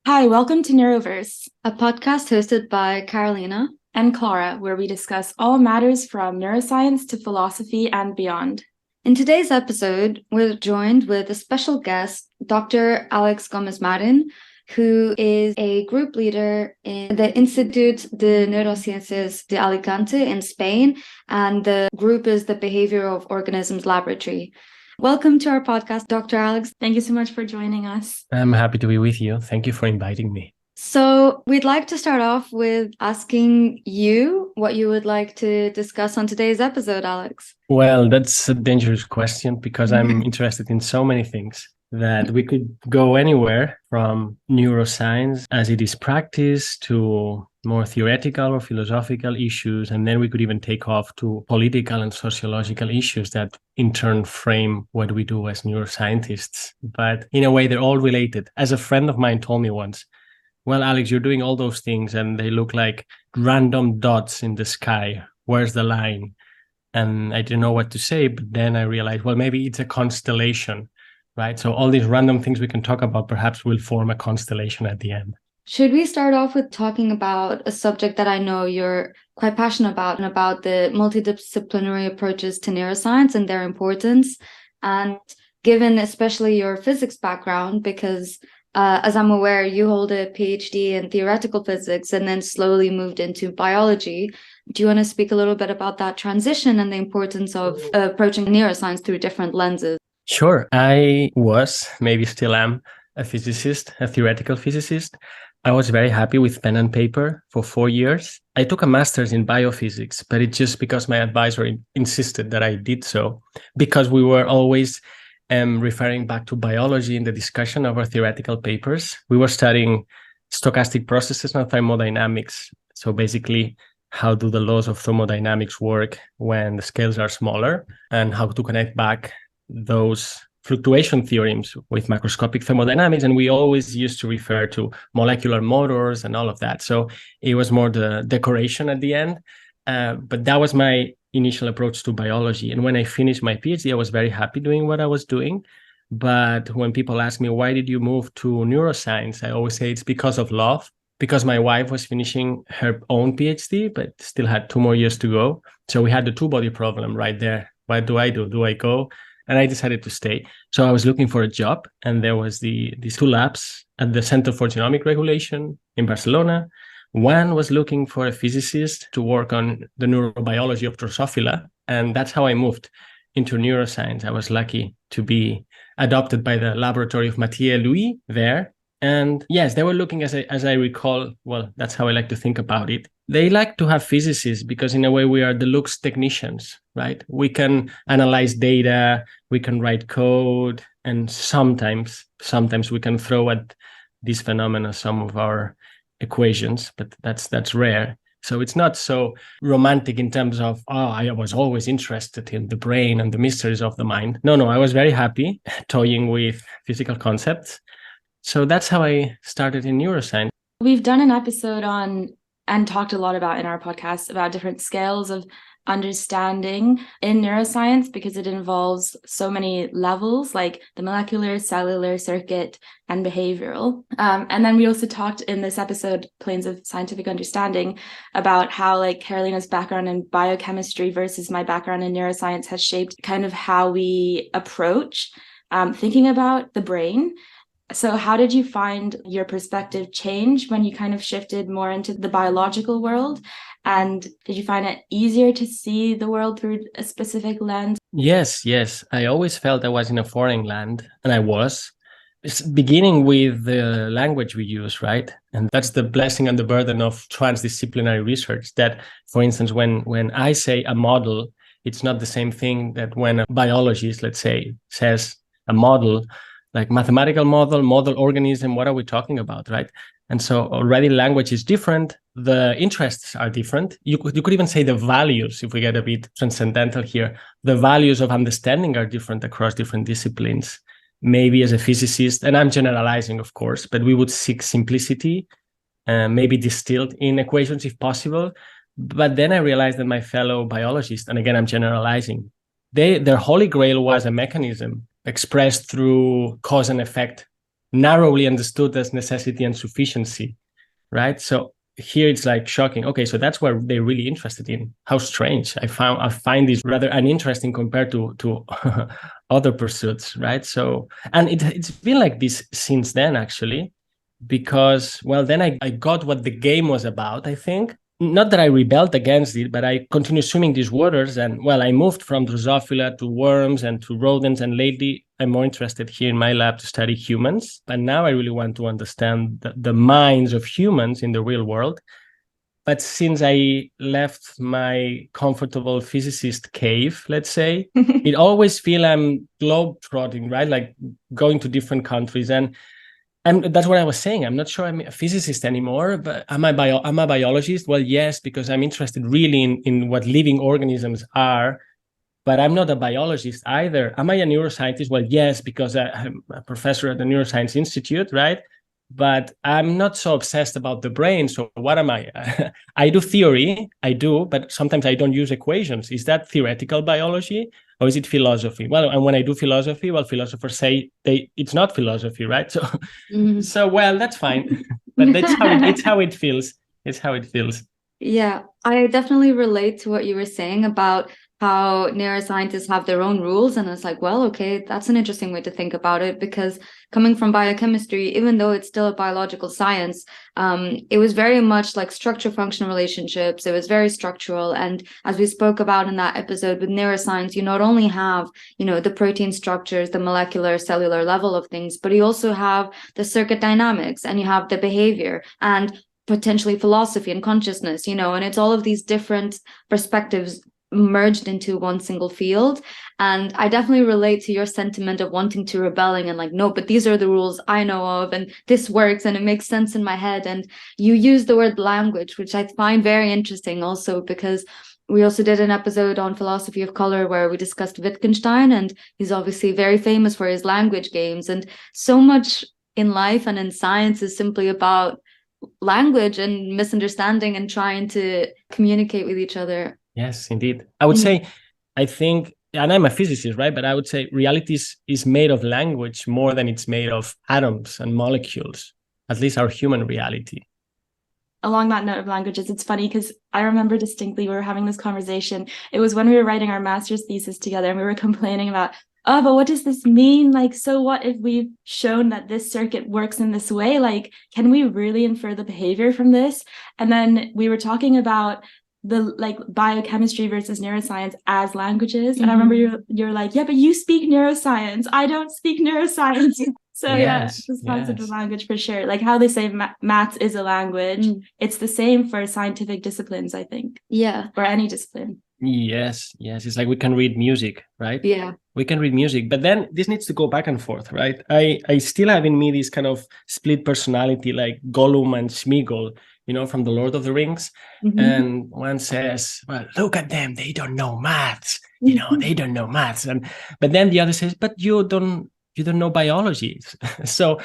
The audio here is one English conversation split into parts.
Hi, welcome to Neuroverse, a podcast hosted by Carolina and Clara, where we discuss all matters from neuroscience to philosophy and beyond. In today's episode, we're joined with a special guest, Dr. Àlex Gómez-Marín, who is a group leader in the Institut de Neurociencias de Alicante in Spain, and the group is the Behavior of Organisms Laboratory. Welcome to our podcast, Dr. Àlex. Thank you so much for joining us. I'm happy to be with you. Thank you for inviting me. So we'd like to start off with asking you what you would like to discuss on today's episode, Àlex. Well, that's a dangerous question because I'm interested in so many things that we could go anywhere from neuroscience as it is practiced to more theoretical or philosophical issues. And then we could even take off to political and sociological issues that in turn frame what we do as neuroscientists. But in a way, they're all related. As a friend of mine told me once, well, Àlex, you're doing all those things and they look like random dots in the sky. Where's the line? And I didn't know what to say, but then I realized, well, maybe it's a constellation, right? So all these random things we can talk about perhaps will form a constellation at the end. Should we start off with talking about a subject that I know you're quite passionate about, and about the multidisciplinary approaches to neuroscience and their importance? And given especially your physics background, because as I'm aware, you hold a PhD in theoretical physics and then slowly moved into biology. Do you want to speak a little bit about that transition and the importance of approaching neuroscience through different lenses? Sure. I was, maybe still am, a physicist, a theoretical physicist. I was very happy with pen and paper for 4 years. I took a master's in biophysics, but it's just because my advisor insisted that I did so, because we were always referring back to biology in the discussion of our theoretical papers. We were studying stochastic processes and thermodynamics. So basically, how do the laws of thermodynamics work when the scales are smaller, and how to connect back those fluctuation theorems with macroscopic thermodynamics. And we always used to refer to molecular motors and all of that. So it was more the decoration at the end. But that was my initial approach to biology. And when I finished my PhD, I was very happy doing what I was doing. But when people ask me, why did you move to neuroscience? I always say it's because of love, because my wife was finishing her own PhD, but still had 2 more years to go. So we had the two-body problem right there. What do I do? Do I go? And I decided to stay. So I was looking for a job, and there was these 2 labs at the Center for Genomic Regulation in Barcelona. One was looking for a physicist to work on the neurobiology of Drosophila, and that's how I moved into neuroscience. I was lucky to be adopted by the laboratory of Mathieu Louis there. And yes, they were looking, as I recall, well, that's how I like to think about it. They like to have physicists because in a way we are the looks technicians, right? We can analyze data, we can write code, and sometimes we can throw at these phenomena some of our equations, but that's rare. So it's not so romantic in terms of, I was always interested in the brain and the mysteries of the mind. No, I was very happy toying with physical concepts. So that's how I started in neuroscience. We've done an episode on and talked a lot about in our podcast about different scales of understanding in neuroscience, because it involves so many levels, like the molecular, cellular, circuit, and behavioral. And then we also talked in this episode, Planes of Scientific Understanding, about how like Carolina's background in biochemistry versus my background in neuroscience has shaped kind of how we approach thinking about the brain. So how did you find your perspective change when you kind of shifted more into the biological world? And did you find it easier to see the world through a specific lens? Yes. I always felt I was in a foreign land, and I was. It's beginning with the language we use, right? And that's the blessing and the burden of transdisciplinary research, that, for instance, when I say a model, it's not the same thing that when a biologist, let's say, says a model, like mathematical model organism, what are we talking about, right? And so already language is different. The interests are different. You could even say the values, if we get a bit transcendental here, the values of understanding are different across different disciplines. Maybe as a physicist, and I'm generalizing, of course, but we would seek simplicity, maybe distilled in equations if possible. But then I realized that my fellow biologists, and again, I'm generalizing, their holy grail was a mechanism expressed through cause and effect narrowly understood as necessity and sufficiency, right? So here it's like shocking. Okay, so that's what they're really interested in. How strange. I find this rather uninteresting compared to other pursuits, right? So, and it's been like this since then, actually, because, well, then I got what the game was about, I think. Not that I rebelled against it, but I continued swimming these waters. And, well, I moved from Drosophila to worms and to rodents. And lately, I'm more interested here in my lab to study humans. And now I really want to understand the minds of humans in the real world. But since I left my comfortable physicist cave, let's say, it always feel I'm globe-trotting, right? Like going to different countries. And that's what I was saying. I'm not sure I'm a physicist anymore, but am I I'm a biologist? Well, yes, because I'm interested really in what living organisms are, but I'm not a biologist either. Am I a neuroscientist? Well, yes, because I'm a professor at the Neuroscience Institute, right? But I'm not so obsessed about the brain. So what am I? I do theory, I do, but sometimes I don't use equations. Is that theoretical biology or is it philosophy? Well, and when I do philosophy, well, philosophers say it's not philosophy, right? So, so well, that's fine. But it's how it feels. It's how it feels. Yeah, I definitely relate to what you were saying about how neuroscientists have their own rules. And it's like, well, okay, that's an interesting way to think about it, because coming from biochemistry, even though it's still a biological science, it was very much like structure-function relationships. It was very structural. And as we spoke about in that episode with neuroscience, you not only have, the protein structures, the molecular, cellular level of things, but you also have the circuit dynamics and you have the behavior and potentially philosophy and consciousness, and it's all of these different perspectives merged into one single field. And I definitely relate to your sentiment of wanting to rebelling and like, no, but these are the rules I know of and this works and it makes sense in my head. And you use the word language, which I find very interesting also, because we also did an episode on philosophy of color where we discussed Wittgenstein, and he's obviously very famous for his language games. And so much in life and in science is simply about language and misunderstanding and trying to communicate with each other. Yes, indeed. I would say, I think, and I'm a physicist, right? But I would say reality is made of language more than it's made of atoms and molecules, at least our human reality. Along that note of languages, it's funny because I remember distinctly we were having this conversation. It was when we were writing our master's thesis together and we were complaining about, oh, but what does this mean? Like, so what if we've shown that this circuit works in this way? Like, can we really infer the behavior from this? And then we were talking about the like biochemistry versus neuroscience as languages. And I remember you're like, yeah, but you speak neuroscience. I don't speak neuroscience. So yes, this concept of language for sure. Like how they say maths is a language. It's the same for scientific disciplines, I think. Yeah. Or any discipline. Yes. It's like we can read music, right? Yeah. We can read music, but then this needs to go back and forth, right? I still have in me this kind of split personality like Gollum and Smeagol, from the Lord of the Rings. And one says, well, look at them. They don't know maths. They don't know maths. But then the other says, but you don't know biology. So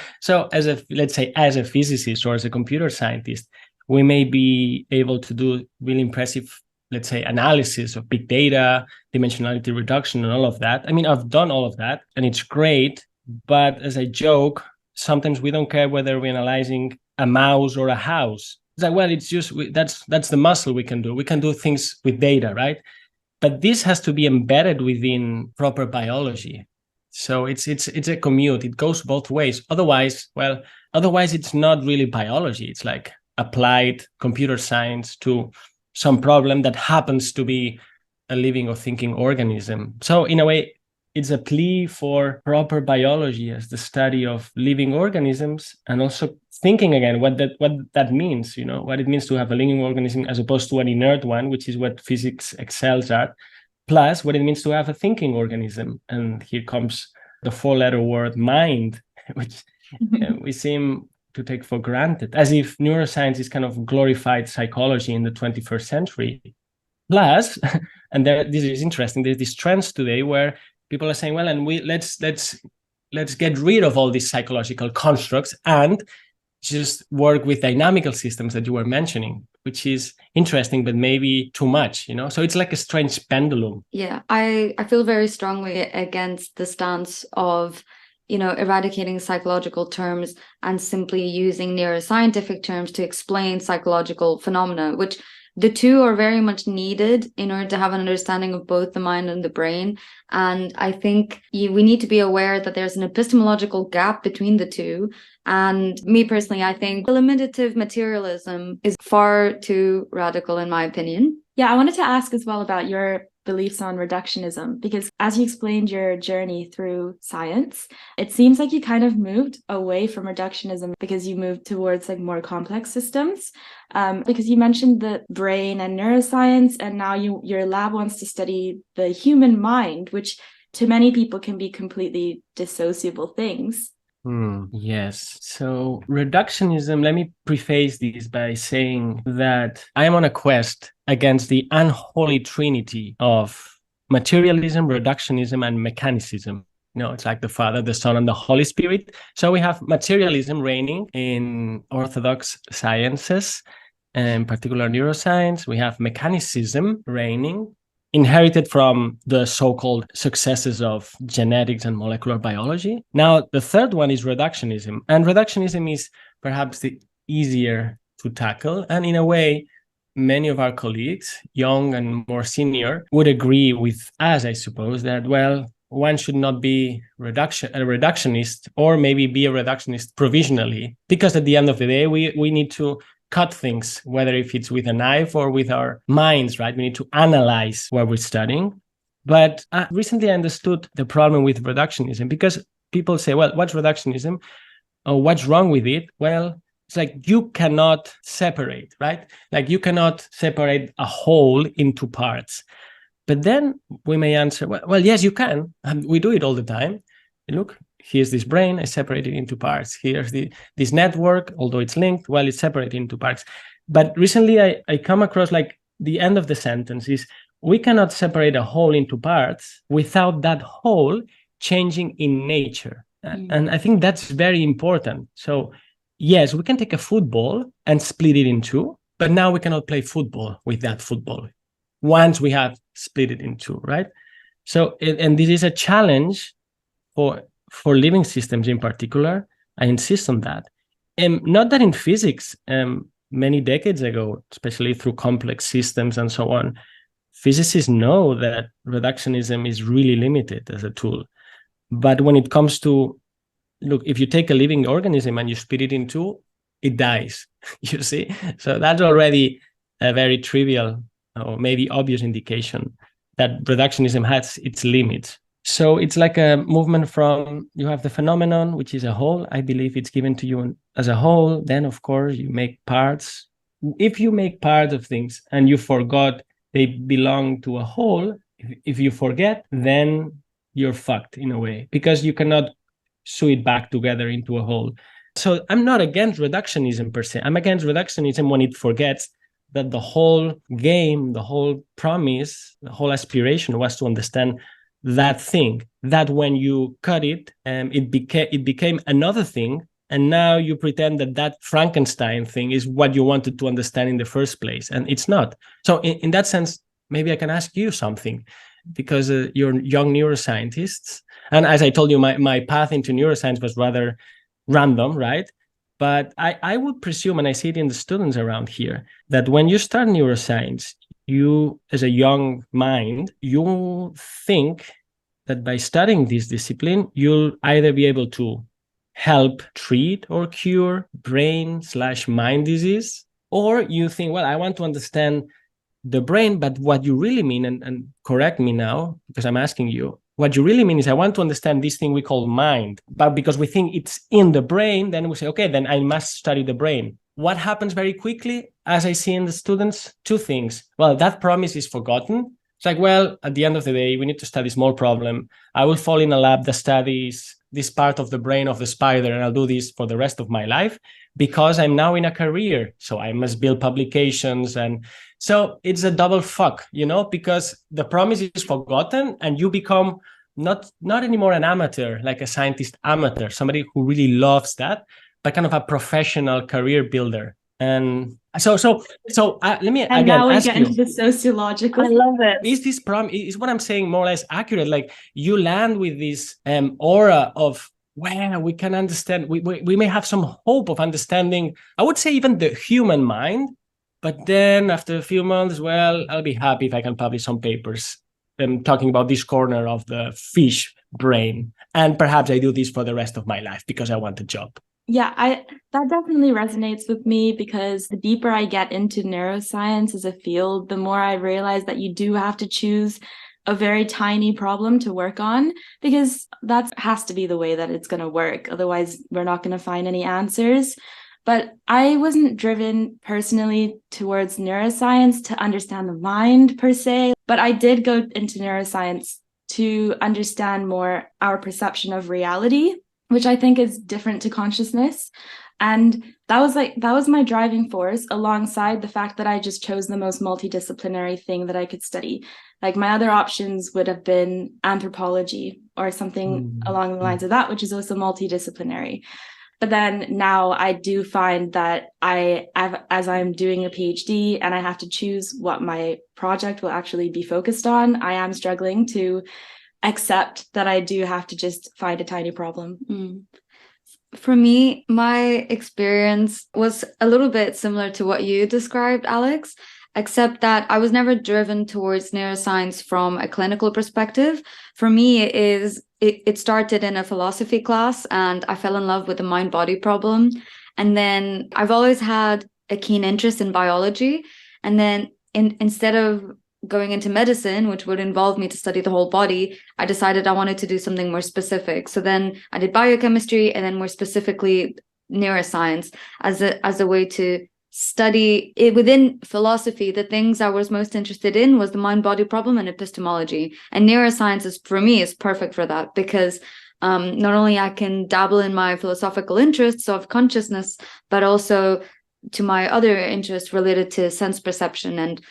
as a physicist or as a computer scientist, we may be able to do really impressive, let's say, analysis of big data, dimensionality reduction, and all of that. I mean, I've done all of that and it's great. But as I joke, sometimes we don't care whether we're analyzing a mouse or a house. It's like, well, it's just, that's the muscle we can do. We can do things with data, right? But this has to be embedded within proper biology. So it's a commute. It goes both ways. Otherwise, it's not really biology. It's like applied computer science to some problem that happens to be a living or thinking organism. So in a way, it's a plea for proper biology as the study of living organisms, and also thinking again what that means, what it means to have a living organism as opposed to an inert one, which is what physics excels at, plus what it means to have a thinking organism. And here comes the 4-letter word mind, which we seem to take for granted, as if neuroscience is kind of glorified psychology in the 21st century. Plus, and this is interesting, there's these trends today where people are saying, well, and let's get rid of all these psychological constructs and just work with dynamical systems that you were mentioning, which is interesting, but maybe too much, So it's like a strange pendulum. Yeah, I feel very strongly against the stance of, eradicating psychological terms and simply using neuroscientific terms to explain psychological phenomena, which the two are very much needed in order to have an understanding of both the mind and the brain. And I think we need to be aware that there's an epistemological gap between the two. And me personally, I think eliminative materialism is far too radical, in my opinion. Yeah, I wanted to ask as well about your beliefs on reductionism, because as you explained your journey through science, it seems like you kind of moved away from reductionism because you moved towards like more complex systems. Because you mentioned the brain and neuroscience, and now your lab wants to study the human mind, which to many people can be completely dissociable things. Yes. So reductionism, let me preface this by saying that I am on a quest against the unholy trinity of materialism, reductionism, and mechanicism. It's like the Father, the Son, and the Holy Spirit. So we have materialism reigning in orthodox sciences, in particular neuroscience. We have mechanicism reigning, inherited from the so-called successes of genetics and molecular biology. Now, the third one is reductionism. And reductionism is perhaps the easier to tackle. And in a way, many of our colleagues, young and more senior, would agree with us, I suppose, that, well, one should not be a reductionist, or maybe be a reductionist provisionally, because at the end of the day, we need to cut things, whether if it's with a knife or with our minds, right? We need to analyze what we're studying. But recently I understood the problem with reductionism, because people say, well, what's reductionism? Or what's wrong with it? Well, it's like you cannot separate, right? Like you cannot separate a whole into parts. But then we may answer, well, yes, you can. And we do it all the time. Look, here's this brain, I separate it into parts. Here's this network, although it's linked, well, it's separated into parts. But recently I come across like the end of the sentence is, we cannot separate a whole into parts without that whole changing in nature. And I think that's very important. So yes, we can take a football and split it in two, but now we cannot play football with that football once we have split it in two, right? So, and this is a challenge for living systems in particular. I insist on that. And not that in physics, many decades ago, especially through complex systems and so on, physicists know that reductionism is really limited as a tool. But when it comes to, look, if you take a living organism and you split it in two, it dies, you see? So that's already a very trivial or maybe obvious indication that reductionism has its limits. So it's like a movement from, you have the phenomenon, which is a whole. I believe it's given to you as a whole. Then, of course, you make parts. If you make parts of things and you forgot they belong to a whole, if you forget, then you're fucked in a way, because you cannot sew it back together into a whole. So I'm not against reductionism per se. I'm against reductionism when it forgets that the whole game, the whole promise, the whole aspiration was to understand that thing, that when you cut it, it became another thing. And now you pretend that Frankenstein thing is what you wanted to understand in the first place. And it's not. So in that sense, maybe I can ask you something, because you're young neuroscientists. And as I told you, my path into neuroscience was rather random, right? But I would presume, and I see it in the students around here, that when you start neuroscience, you, as a young mind, you think that by studying this discipline, you'll either be able to help treat or cure brain/mind disease, or you think, well, I want to understand the brain, but what you really mean, and correct me now, because I'm asking you, what you really mean is I want to understand this thing we call mind, but because we think it's in the brain, then we say, okay, then I must study the brain. What happens very quickly, as I see in the students? Two things. Well, that promise is forgotten. It's like, well, at the end of the day, we need to study small problem. I will fall in a lab that studies this part of the brain of the spider, and I'll do this for the rest of my life because I'm now in a career. So I must build publications. And so it's a double fuck, because the promise is forgotten and you become not anymore an amateur, like a scientist amateur, somebody who really loves that, but kind of a professional career builder. And so let me and again now we ask get you, into the sociological. I love it. is what I'm saying more or less accurate? Like you land with this aura of well, we can understand, we may have some hope of understanding, I would say even the human mind, but then after a few months, well, I'll be happy if I can publish some papers talking about this corner of the fish brain. And perhaps I do this for the rest of my life because I want a job. Yeah, that definitely resonates with me, because the deeper I get into neuroscience as a field, the more I realize that you do have to choose a very tiny problem to work on, because that has to be the way that it's going to work. Otherwise, we're not going to find any answers. But I wasn't driven personally towards neuroscience to understand the mind per se, but I did go into neuroscience to understand more our perception of reality, which I think is different to consciousness. And that was my driving force, alongside the fact that I just chose the most multidisciplinary thing that I could study. Like, my other options would have been anthropology or something along the lines of that, which is also multidisciplinary. But then now I do find that as I'm doing a PhD and I have to choose what my project will actually be focused on, I am struggling to accept that I do have to just find a tiny problem. For me, my experience was a little bit similar to what you described, Àlex, except that I was never driven towards neuroscience from a clinical perspective. For me, it started in a philosophy class, and I fell in love with the mind-body problem. And then I've always had a keen interest in biology. And then instead of going into medicine, which would involve me to study the whole body, I decided I wanted to do something more specific. So then I did biochemistry, and then more specifically neuroscience as a way to study it. Within philosophy, the things I was most interested in was the mind-body problem and epistemology. And neuroscience for me is perfect for that, because not only I can dabble in my philosophical interests of consciousness, but also to my other interests related to sense perception. And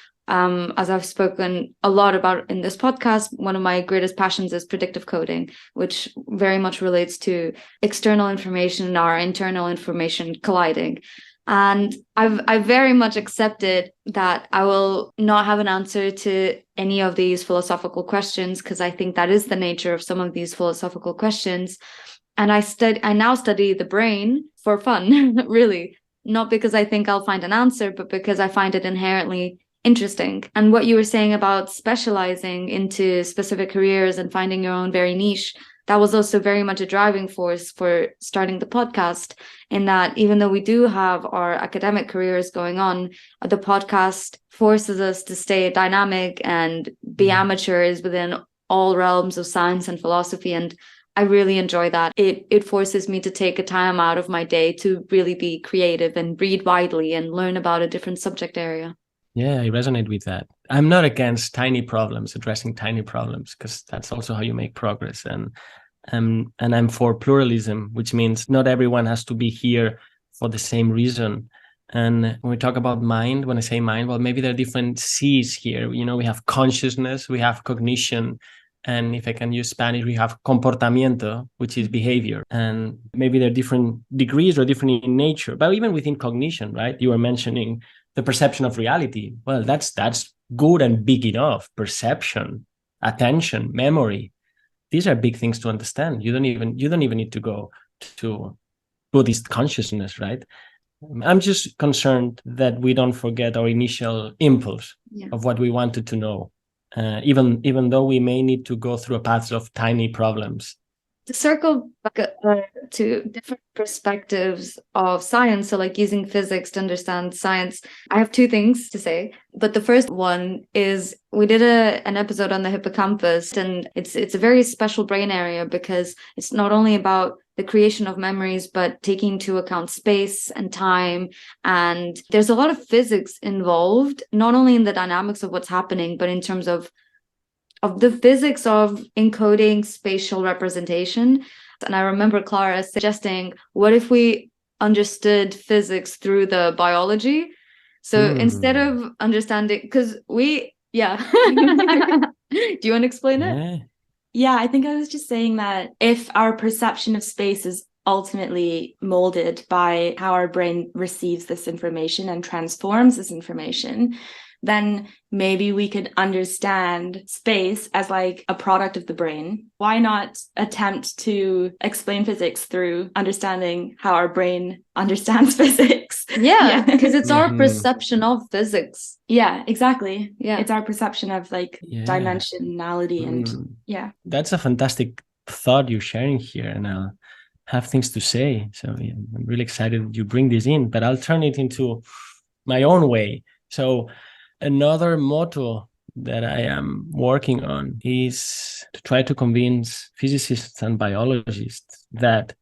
as I've spoken a lot about in this podcast, one of my greatest passions is predictive coding, which very much relates to external information and our internal information colliding. And I've very much accepted that I will not have an answer to any of these philosophical questions, because I think that is the nature of some of these philosophical questions. And I now study the brain for fun, really, not because I think I'll find an answer, but because I find it inherently interesting. And what you were saying about specializing into specific careers and finding your own very niche, that was also very much a driving force for starting the podcast, in that even though we do have our academic careers going on, the podcast forces us to stay dynamic and be amateurs within all realms of science and philosophy. And I really enjoy that. It forces me to take a time out of my day to really be creative and read widely and learn about a different subject area. Yeah, I resonate with that. I'm not against tiny problems, addressing tiny problems, because that's also how you make progress. And I'm for pluralism, which means not everyone has to be here for the same reason. And when we talk about mind, when I say mind, well, maybe there are different C's here. You know, we have consciousness, we have cognition, and if I can use Spanish, we have comportamiento, which is behavior. And maybe there are different degrees or different in nature. But even within cognition, right? You were mentioning the perception of reality. Well, that's good and big enough. Perception, attention, memory. These are big things to understand. You don't even need to go to Buddhist consciousness, right? I'm just concerned that we don't forget our initial impulse of what we wanted to know, even though we may need to go through a path of tiny problems. To circle back to different perspectives of science, so like using physics to understand science, I have two things to say. But the first one is we did an episode on the hippocampus, and it's a very special brain area, because it's not only about the creation of memories, but taking into account space and time. And there's a lot of physics involved, not only in the dynamics of what's happening, but in terms of the physics of encoding spatial representation. And I remember Clara suggesting, what if we understood physics through the biology? So instead of understanding, because do you want to explain it? Yeah, I think I was just saying that if our perception of space is ultimately molded by how our brain receives this information and transforms this information, then maybe we could understand space as like a product of the brain. Why not attempt to explain physics through understanding how our brain understands physics? Yeah, because it's our Mhm. perception of physics. Yeah, exactly. Yeah. It's our perception of like Yeah. dimensionality and Mm. yeah. That's a fantastic thought you're sharing here, and I'll have things to say. So yeah, I'm really excited you bring this in, but I'll turn it into my own way. So another motto that I am working on is to try to convince physicists and biologists that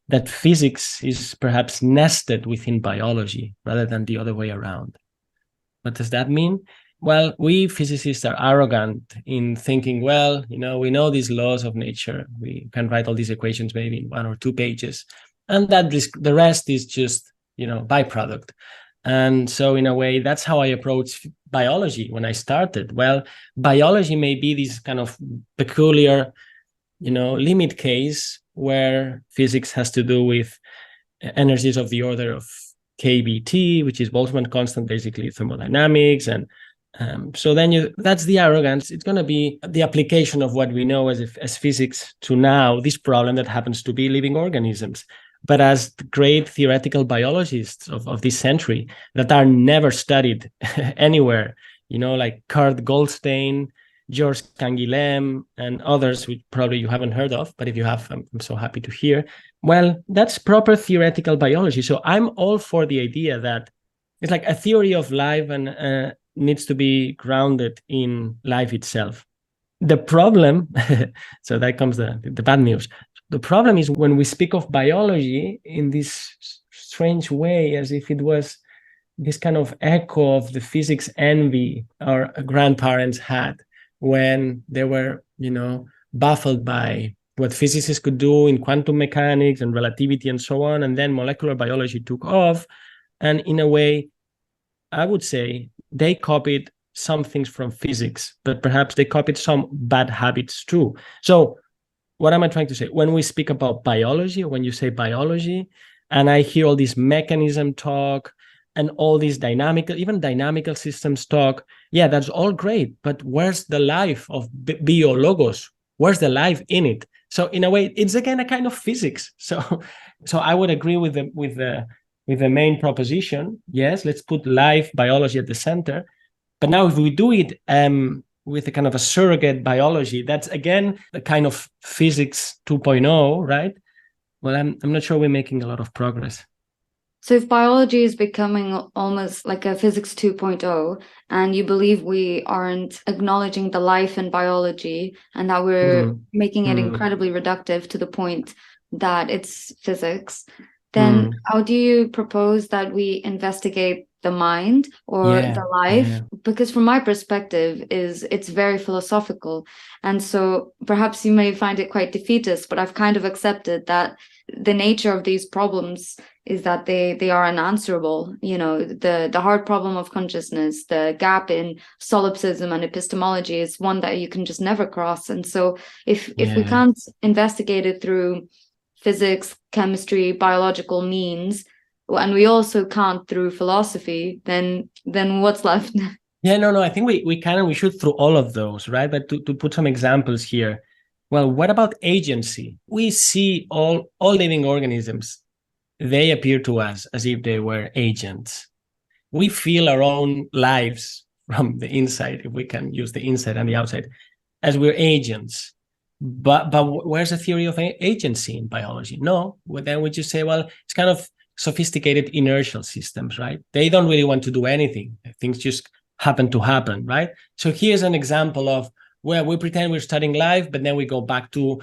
physics is perhaps nested within biology rather than the other way around. What does that mean? Well, we physicists are arrogant in thinking, well, we know these laws of nature. We can write all these equations maybe in 1 or 2 pages. And that the rest is just, byproduct. And so in a way, that's how I approach biology when I started. Well, biology may be this kind of peculiar, limit case where physics has to do with energies of the order of kBt, which is Boltzmann constant, basically thermodynamics. And so then that's the arrogance. It's going to be the application of what we know as physics to now this problem that happens to be living organisms. But as great theoretical biologists of this century that are never studied anywhere, like Kurt Goldstein, George Canguilhem, and others, which probably you haven't heard of, but if you have, I'm so happy to hear. Well, that's proper theoretical biology. So I'm all for the idea that it's like a theory of life and needs to be grounded in life itself. The problem, so that comes the bad news. The problem is when we speak of biology in this strange way, as if it was this kind of echo of the physics envy our grandparents had when they were, baffled by what physicists could do in quantum mechanics and relativity and so on. And then molecular biology took off. And in a way, I would say they copied some things from physics, but perhaps they copied some bad habits too. So what am I trying to say? When we speak about biology, when you say biology, and I hear all this mechanism talk and all these dynamical systems talk, yeah, that's all great. But where's the life of biologos? Where's the life in it? So in a way, it's again a kind of physics. So I would agree with the main proposition. Yes, let's put life biology at the center. But now if we do it with a kind of a surrogate biology, that's again a kind of physics 2.0, right? Well, I'm not sure we're making a lot of progress. So if biology is becoming almost like a physics 2.0, and you believe we aren't acknowledging the life in biology and that we're making it incredibly reductive to the point that it's physics, then how do you propose that we investigate the mind or the life? Because from my perspective it's very philosophical, and so perhaps you may find it quite defeatist, but I've kind of accepted that the nature of these problems is that they are unanswerable. The hard problem of consciousness, the gap in solipsism and epistemology is one that you can just never cross. And so if we can't investigate it through physics, chemistry, biological means, and we also can't through philosophy, then what's left? No, I think we can and we should through all of those, right? But to put some examples here, well, what about agency? We see all living organisms, they appear to us as if they were agents. We feel our own lives from the inside, if we can use the inside and the outside, as we're agents. But where's the theory of agency in biology? No, then we just say, well, it's kind of sophisticated inertial systems, right? They don't really want to do anything. Things just happen to happen, right? So here's an example of where we pretend we're studying life, but then we go back to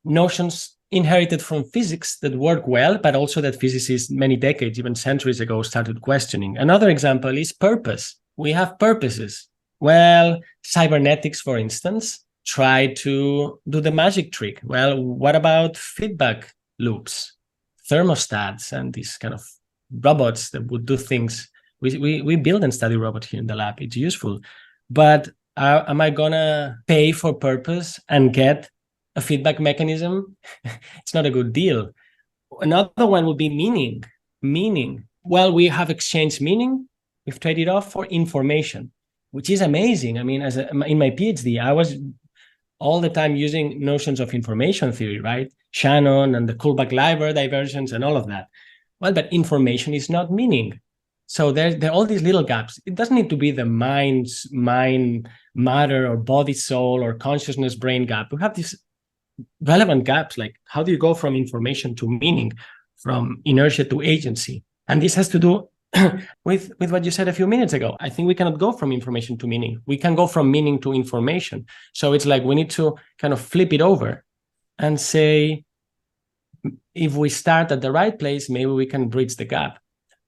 notions inherited from physics that work well, but also that physicists many decades, even centuries ago, started questioning. Another example is purpose. We have purposes. Well, cybernetics, for instance, try to do the magic trick. Well, what about feedback loops, thermostats, and these kind of robots that would do things? We build and study robots here in the lab. It's useful. But am I going to pay for purpose and get a feedback mechanism? It's not a good deal. Another one would be meaning. Meaning. Well, we have exchanged meaning. We've traded off for information, which is amazing. I mean, in my PhD, I was all the time using notions of information theory, right? Shannon and the Kullback-Leiber divergence and all of that. Well, but information is not meaning. So there are all these little gaps. It doesn't need to be the mind, matter, or body, soul, or consciousness, brain gap. We have these relevant gaps, like how do you go from information to meaning, from inertia to agency? And this has to do with what you said a few minutes ago. I think we cannot go from information to meaning. We can go from meaning to information. So it's like we need to kind of flip it over and say, if we start at the right place, maybe we can bridge the gap.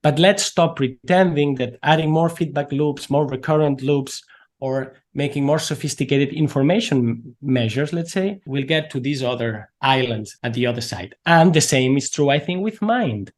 But let's stop pretending that adding more feedback loops, more recurrent loops, or making more sophisticated information measures, let's say, will get to these other islands at the other side. And the same is true, I think, with mind.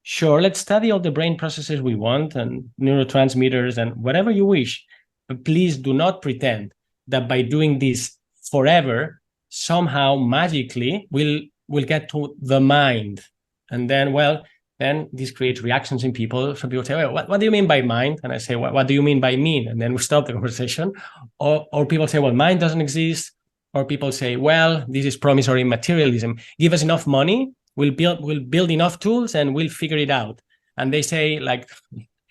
Sure, let's study all the brain processes we want and neurotransmitters and whatever you wish. But please do not pretend that by doing this forever, somehow magically we'll get to the mind. And then, well, then this creates reactions in people. Some people say, well, what do you mean by mind? And I say, what do you mean by mean? And then we stop the conversation. Or people say, well, mind doesn't exist. Or people say, well, this is promissory materialism. Give us enough money, we'll build enough tools, and we'll figure it out. And they say, like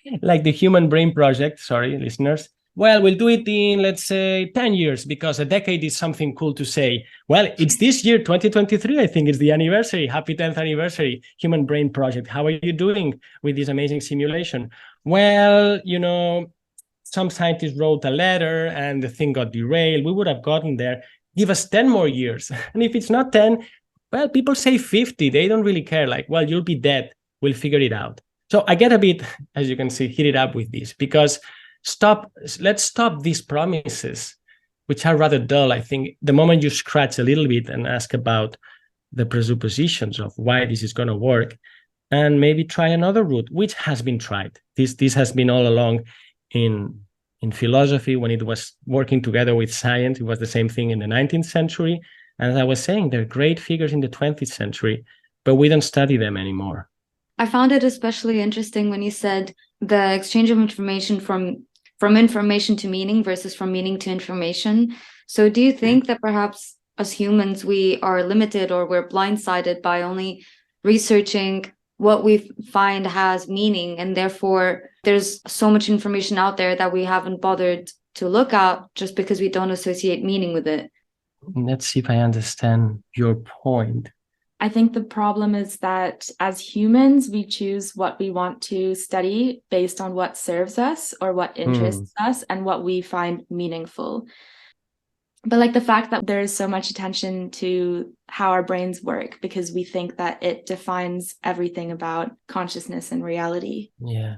the Human Brain Project, sorry, listeners, well, we'll do it in, let's say, 10 years, because a decade is something cool to say. Well, it's this year, 2023, I think it's the anniversary. Happy 10th anniversary, Human Brain Project. How are you doing with this amazing simulation? Well, some scientists wrote a letter and the thing got derailed. We would have gotten there. Give us 10 more years. And if it's not 10, well, people say 50. They don't really care. Like, well, you'll be dead. We'll figure it out. So I get a bit, as you can see, heated up with this, because let's stop these promises, which are rather dull. I think the moment you scratch a little bit and ask about the presuppositions of why this is going to work, and maybe try another route, which has been tried. This has been all along in philosophy, when it was working together with science. It was the same thing in the 19th century. And as I was saying, they're great figures in the 20th century, but we don't study them anymore. I found it especially interesting when you said the exchange of information from information to meaning versus from meaning to information. So do you think that perhaps as humans, we are limited, or we're blindsided by only researching what we find has meaning, and therefore there's so much information out there that we haven't bothered to look at just because we don't associate meaning with it? Let's see if I understand your point. I think the problem is that as humans, we choose what we want to study based on what serves us or what interests us and what we find meaningful. But like the fact that there is so much attention to how our brains work, because we think that it defines everything about consciousness and reality. Yeah.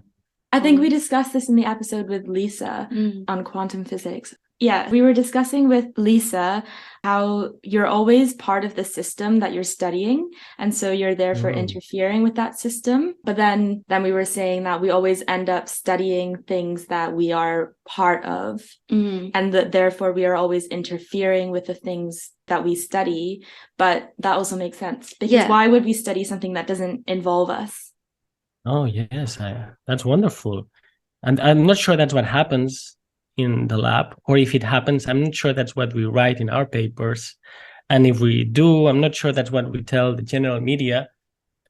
I think we discussed this in the episode with Lisa on quantum physics. Yeah, we were discussing with Lisa how you're always part of the system that you're studying. And so you're there for interfering with that system. But then we were saying that we always end up studying things that we are part of. And that therefore we are always interfering with the things that we study. But that also makes sense, because why would we study something that doesn't involve us? Oh, yes, that's wonderful. And I'm not sure that's what happens in the lab, or if it happens, I'm not sure that's what we write in our papers. And if we do, I'm not sure that's what we tell the general media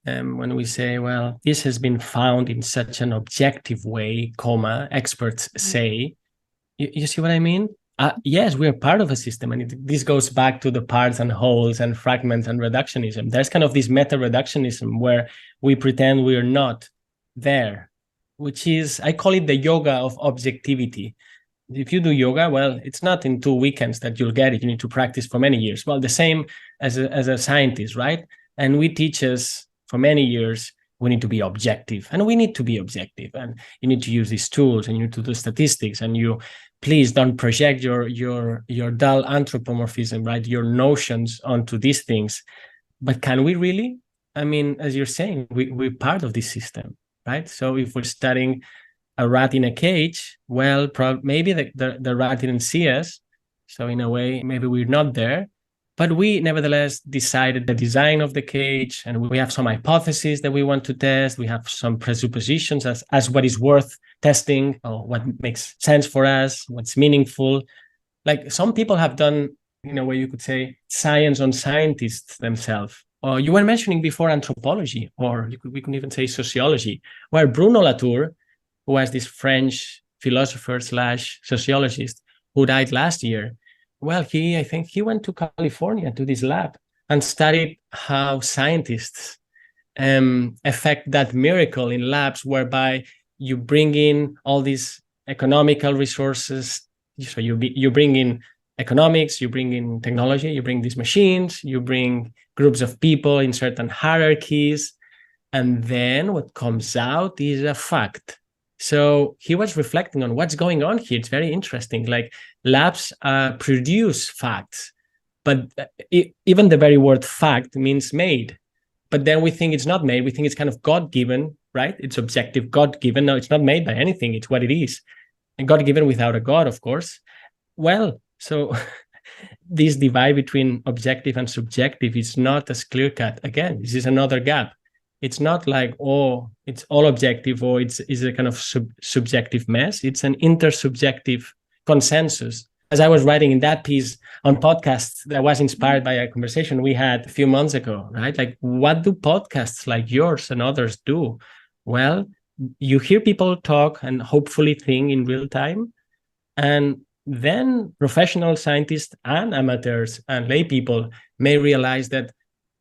when we say, well, this has been found in such an objective way, experts say. You see what I mean? Yes, we're part of a system, and this goes back to the parts and wholes and fragments and reductionism. There's kind of this meta-reductionism where we pretend we're not there, which is, I call it the yoga of objectivity. If you do yoga, well, it's not in 2 weekends that you'll get it. You need to practice for many years. Well, the same as a scientist, right? And we teach us for many years, we need to be objective, and we need to be objective, and you need to use these tools, and you need to do statistics, and you please don't project your dull anthropomorphism, right? Your notions onto these things. But can we really? I mean, as you're saying, we're part of this system, right? So if we're studying a rat in a cage, well, maybe the rat didn't see us. So in a way, maybe we're not there. But we nevertheless decided the design of the cage, and we have some hypotheses that we want to test. We have some presuppositions as what is worth testing, or what makes sense for us, what's meaningful. Like some people have done, in a way you could say, science on scientists themselves. Or you were mentioning before anthropology, or we could even say sociology, where Bruno Latour, who was this French philosopher / sociologist who died last year, well, I think he went to California to this lab and studied how scientists affect that miracle in labs, whereby you bring in all these economical resources. So you bring in economics, you bring in technology, you bring these machines, you bring groups of people in certain hierarchies, and then what comes out is a fact. So he was reflecting on what's going on here. It's very interesting. Like labs produce facts, but even the very word fact means made. But then we think it's not made. We think it's kind of God-given, right? It's objective, God-given. No, it's not made by anything. It's what it is. And God-given without a God, of course. Well, so this divide between objective and subjective is not as clear-cut. Again, this is another gap. It's not like, oh, it's all objective, or it's a kind of subjective mess. It's an intersubjective consensus. As I was writing in that piece on podcasts, that was inspired by a conversation we had a few months ago, right? Like, what do podcasts like yours and others do? Well, you hear people talk and hopefully think in real time. And then professional scientists and amateurs and lay people may realize that,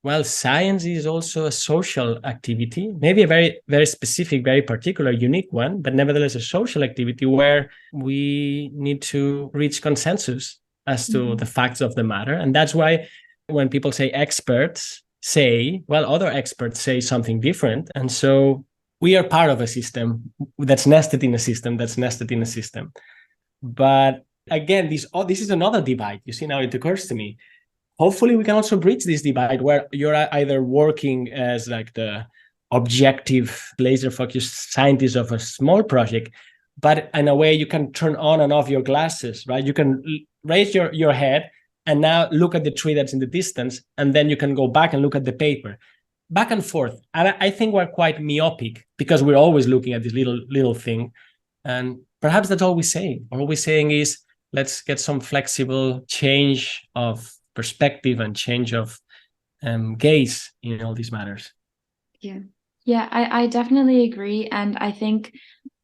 well, science is also a social activity, maybe a very, very specific, very particular, unique one, but nevertheless a social activity where we need to reach consensus as to the facts of the matter. And that's why when people say experts say, well, other experts say something different. And so we are part of a system that's nested in a system that's nested in a system. But again, this is another divide. You see, now it occurs to me. Hopefully we can also bridge this divide where you're either working as like the objective, laser-focused scientist of a small project, but in a way you can turn on and off your glasses, right? You can raise your head and now look at the tree that's in the distance, and then you can go back and look at the paper. Back and forth. And I think we're quite myopic because we're always looking at this little thing. And perhaps that's all we're saying. All we're saying is, let's get some flexible change of perspective and change of gaze in all these matters. Yeah, I definitely agree. And I think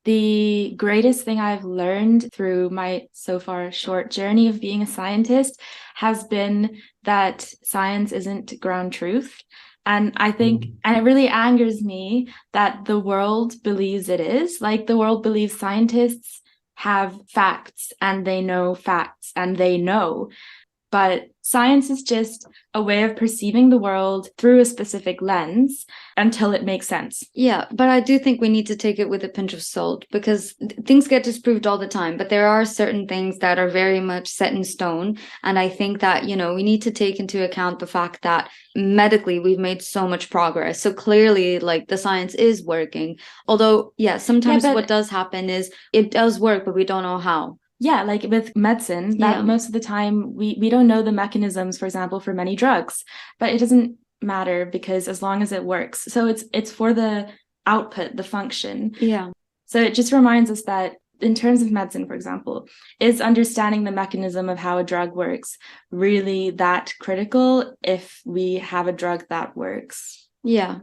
the greatest thing I've learned through my so far short journey of being a scientist has been that science isn't ground truth. And I think, and it really angers me that the world believes it is. Like, the world believes scientists have facts and they know facts and they know. But science is just a way of perceiving the world through a specific lens until it makes sense. Yeah, but I do think we need to take it with a pinch of salt, because things get disproved all the time. But there are certain things that are very much set in stone. And I think that, we need to take into account the fact that medically we've made so much progress. So clearly, like, the science is working. Although, sometimes what does happen is it does work, but we don't know how. Yeah, like with medicine, that most of the time we don't know the mechanisms, for example, for many drugs, but it doesn't matter because as long as it works. So it's for the output, the function. Yeah. So it just reminds us that in terms of medicine, for example, is understanding the mechanism of how a drug works really that critical if we have a drug that works? Yeah,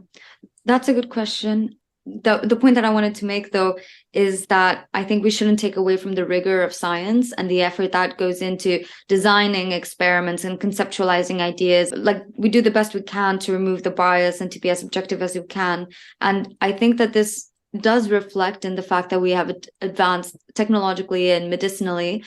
that's a good question. The point that I wanted to make, though, is that I think we shouldn't take away from the rigor of science and the effort that goes into designing experiments and conceptualizing ideas. Like, we do the best we can to remove the bias and to be as objective as we can. And I think that this does reflect in the fact that we have advanced technologically and medicinally.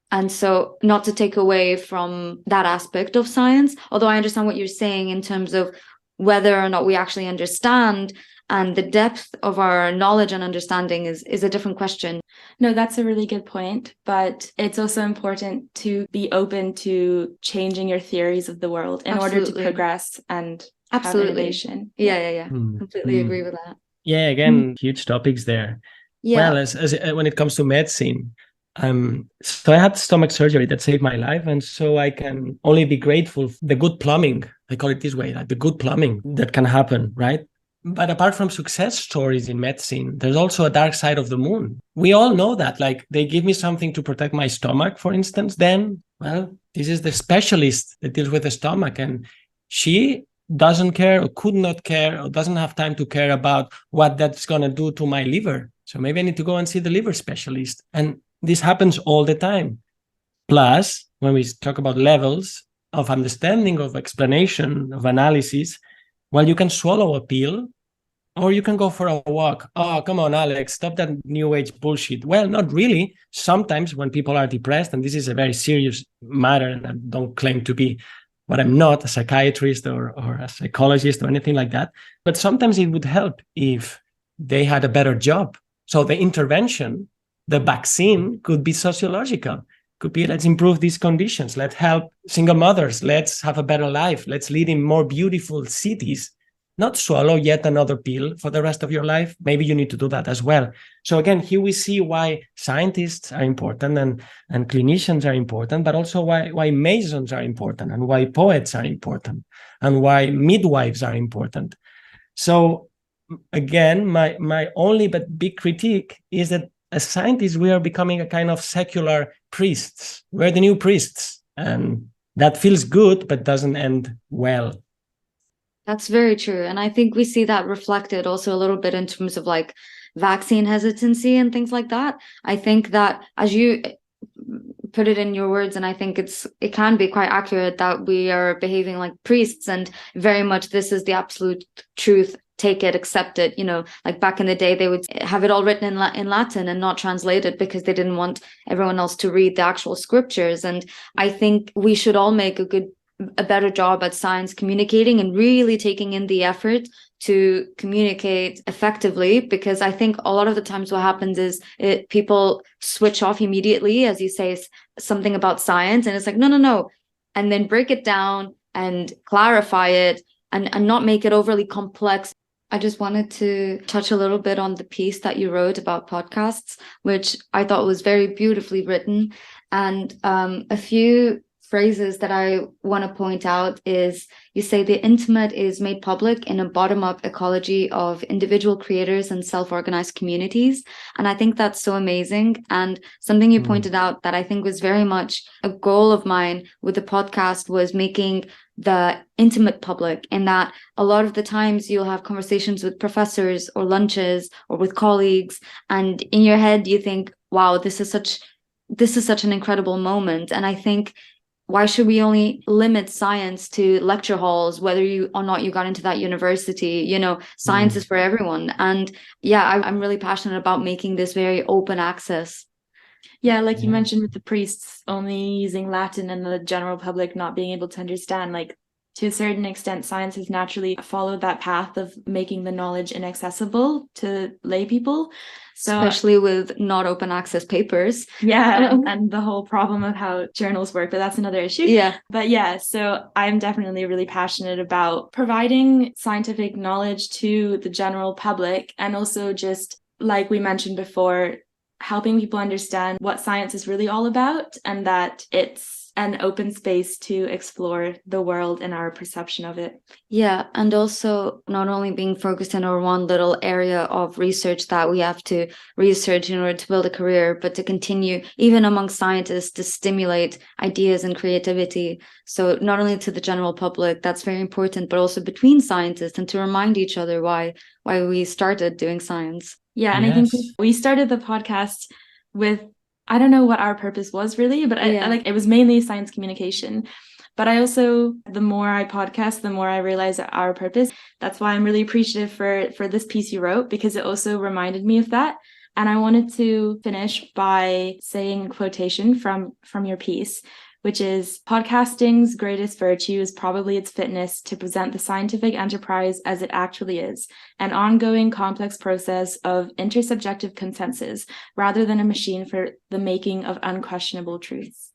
And so, not to take away from that aspect of science, although I understand what you're saying in terms of whether or not we actually understand, and the depth of our knowledge and understanding is a different question. No, that's a really good point. But it's also important to be open to changing your theories of the world in order to progress and have innovation. Yeah. Completely agree with that. Yeah, again, huge topics there. Yeah. Well, as when it comes to medicine, So I had stomach surgery that saved my life. And so I can only be grateful for the good plumbing. I call it this way, like the good plumbing that can happen, right? But apart from success stories in medicine, there's also a dark side of the moon. We all know that. Like they give me something to protect my stomach, for instance, then, well, this is the specialist that deals with the stomach. And she doesn't care or could not care or doesn't have time to care about what that's going to do to my liver. So maybe I need to go and see the liver specialist. And this happens all the time. Plus, when we talk about levels of understanding, of explanation, of analysis, well, you can swallow a pill or you can go for a walk. Oh, come on, Alex, stop that new age bullshit. Well, not really. Sometimes when people are depressed, and this is a very serious matter, and I don't claim to be what I'm not, a psychiatrist or a psychologist or anything like that, but sometimes it would help if they had a better job. So the intervention, the vaccine could be sociological. Could be, let's improve these conditions. Let's help single mothers. Let's have a better life. Let's live in more beautiful cities. Not swallow yet another pill for the rest of your life. Maybe you need to do that as well. So again, here we see why scientists are important and clinicians are important, but also why masons are important and why poets are important and why midwives are important. So again, my only but big critique is that as scientists, we are becoming a kind of secular priests. We're the new priests. And that feels good, but doesn't end well. That's very true. And I think we see that reflected also a little bit in terms of like vaccine hesitancy and things like that. I think that as you put it in your words, and I think it can be quite accurate that we are behaving like priests, and very much this is the absolute truth. Take it, accept it. You know, like back in the day, they would have it all written in Latin and not translated because they didn't want everyone else to read the actual scriptures. And I think we should all make a better job at science communicating and really taking in the effort to communicate effectively, because I think a lot of the times what happens is people switch off immediately, as you say, something about science, and it's like, no, and then break it down and clarify it and not make it overly complex. I just wanted to touch a little bit on the piece that you wrote about podcasts, which I thought was very beautifully written. And a few phrases that I want to point out is you say the intimate is made public in a bottom-up ecology of individual creators and self-organized communities. And I think that's so amazing. And something you pointed out that I think was very much a goal of mine with the podcast was making the intimate public, in that a lot of the times you'll have conversations with professors or lunches or with colleagues, and in your head you think, wow, this is such an incredible moment. And I think, why should we only limit science to lecture halls, whether you or not you got into that university? You know, science is for everyone. And yeah, I'm really passionate about making this very open access. Yeah, like you mentioned with the priests only using Latin and the general public not being able to understand, like to a certain extent, science has naturally followed that path of making the knowledge inaccessible to lay people. So, especially with not open access papers. Yeah, and the whole problem of how journals work, but that's another issue. Yeah. But yeah, so I'm definitely really passionate about providing scientific knowledge to the general public, and also just like we mentioned before, helping people understand what science is really all about, and that it's an open space to explore the world and our perception of it. Yeah, and also not only being focused in our one little area of research that we have to research in order to build a career, but to continue, even among scientists, to stimulate ideas and creativity. So not only to the general public, that's very important, but also between scientists, and to remind each other why we started doing science. Yeah, and I think we started the podcast with, I don't know what our purpose was really, but I like it was mainly science communication. But I also, the more I podcast, the more I realize our purpose. That's why I'm really appreciative for this piece you wrote, because it also reminded me of that. And I wanted to finish by saying a quotation from your piece, which is, podcasting's greatest virtue is probably its fitness to present the scientific enterprise as it actually is, an ongoing complex process of intersubjective consensus, rather than a machine for the making of unquestionable truths.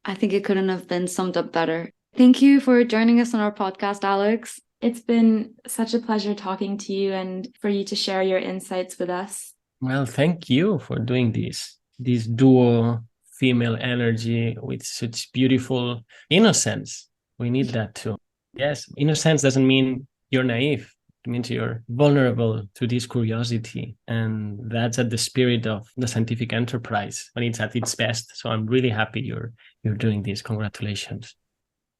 I think it couldn't have been summed up better. Thank you for joining us on our podcast, Alex. It's been such a pleasure talking to you and for you to share your insights with us. Well, thank you for doing this. this duo female energy with such beautiful innocence. We need that too. Yes, innocence doesn't mean you're naive. It means you're vulnerable to this curiosity. And that's at the spirit of the scientific enterprise when it's at its best. So I'm really happy you're doing this. Congratulations.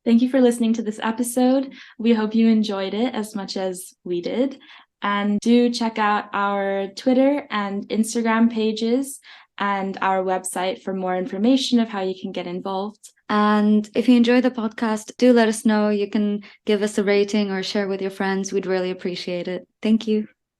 Thank you for listening to this episode. We hope you enjoyed it as much as we did. And do check out our Twitter and Instagram pages and our website for more information of how you can get involved. And if you enjoy the podcast, do let us know. You can give us a rating or share with your friends. We'd really appreciate it. Thank you.